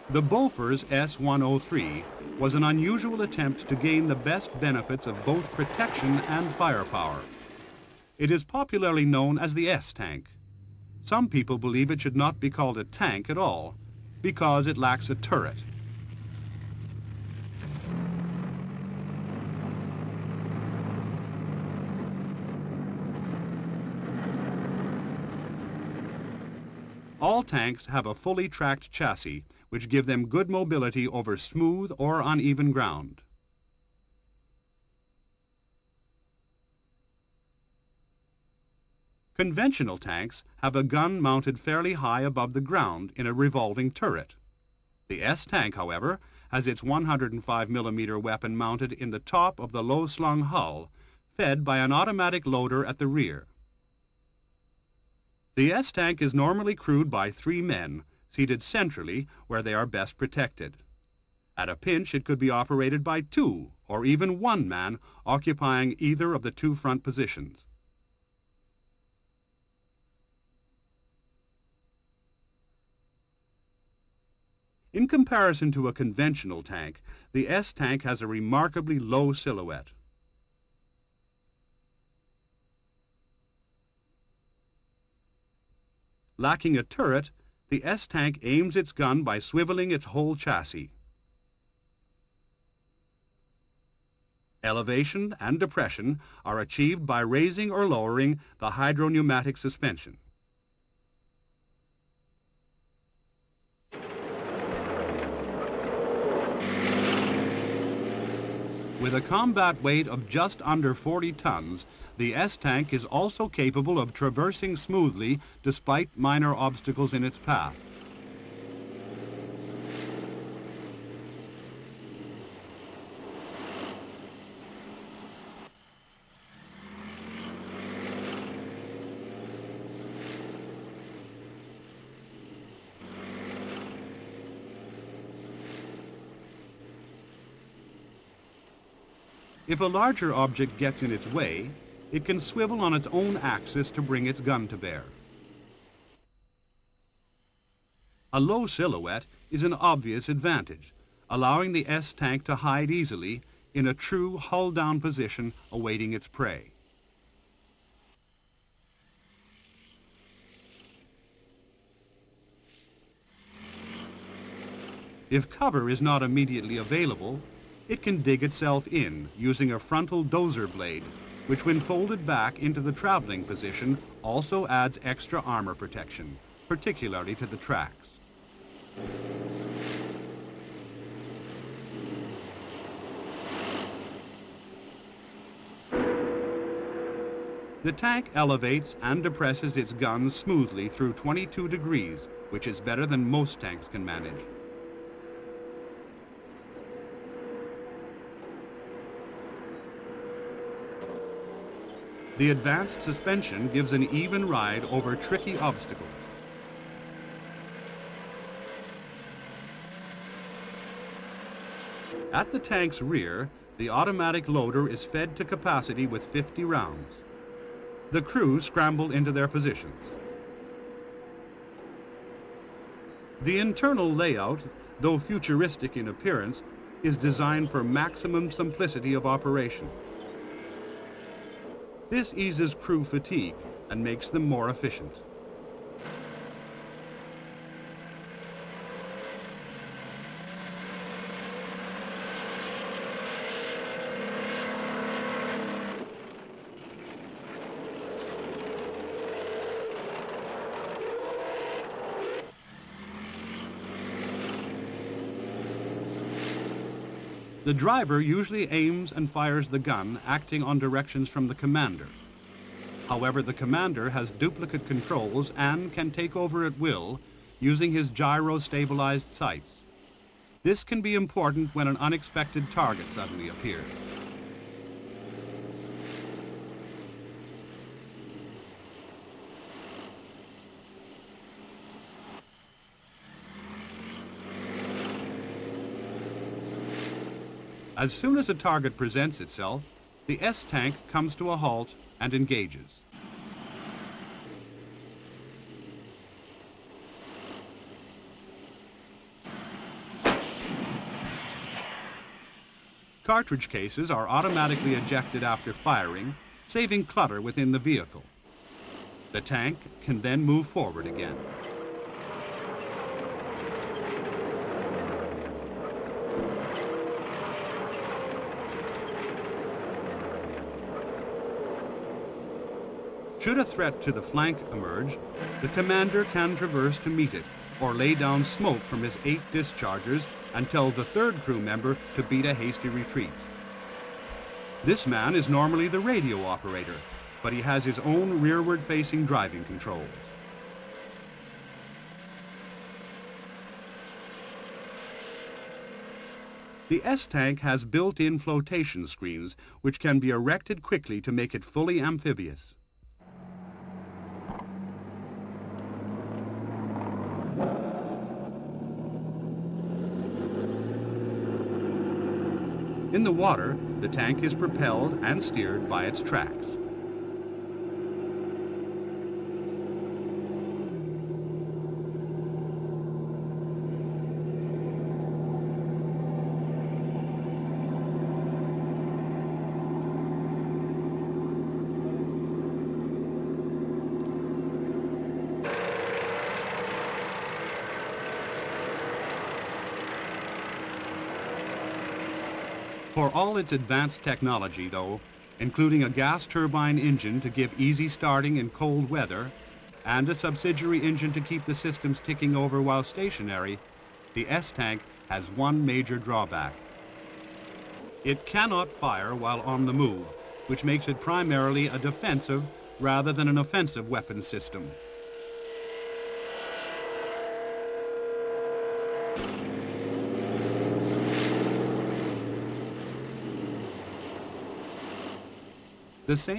The Bofors S-103 was an unusual attempt to gain the best benefits of both protection and firepower. It is popularly known as the S-tank. Some people believe it should not be called a tank at all, because it lacks a turret. All tanks have a fully tracked chassis, which give them good mobility over smooth or uneven ground. Conventional tanks have a gun mounted fairly high above the ground in a revolving turret. The S-tank, however, has its 105mm weapon mounted in the top of the low-slung hull, fed by an automatic loader at the rear. The S-tank is normally crewed by 3 men, seated centrally where they are best protected. At a pinch, it could be operated by 2 or even 1 man occupying either of the 2 front positions. In comparison to a conventional tank, the S-tank has a remarkably low silhouette. Lacking a turret, the S-tank aims its gun by swiveling its whole chassis. Elevation and depression are achieved by raising or lowering the hydropneumatic suspension. With a combat weight of just under 40 tons, the S-tank is also capable of traversing smoothly despite minor obstacles in its path. If a larger object gets in its way, it can swivel on its own axis to bring its gun to bear. A low silhouette is an obvious advantage, allowing the S-tank to hide easily in a true hull-down position awaiting its prey. If cover is not immediately available, it can dig itself in using a frontal dozer blade, which when folded back into the traveling position also adds extra armor protection, particularly to the tracks. The tank elevates and depresses its guns smoothly through 22 degrees, which is better than most tanks can manage. The advanced suspension gives an even ride over tricky obstacles. At the tank's rear, the automatic loader is fed to capacity with 50 rounds. The crew scramble into their positions. The internal layout, though futuristic in appearance, is designed for maximum simplicity of operation. This eases crew fatigue and makes them more efficient. The driver usually aims and fires the gun, acting on directions from the commander. However, the commander has duplicate controls and can take over at will using his gyro-stabilized sights. This can be important when an unexpected target suddenly appears. As soon as a target presents itself, the S-tank comes to a halt and engages. Cartridge cases are automatically ejected after firing, saving clutter within the vehicle. The tank can then move forward again. Should a threat to the flank emerge, the commander can traverse to meet it, or lay down smoke from his 8 dischargers and tell the third crew member to beat a hasty retreat. This man is normally the radio operator, but he has his own rearward-facing driving controls. The S-tank has built-in flotation screens, which can be erected quickly to make it fully amphibious. In the water, the tank is propelled and steered by its tracks. For all its advanced technology, though, including a gas turbine engine to give easy starting in cold weather, and a subsidiary engine to keep the systems ticking over while stationary, the S-tank has one major drawback. It cannot fire while on the move, which makes it primarily a defensive rather than an offensive weapons system. The same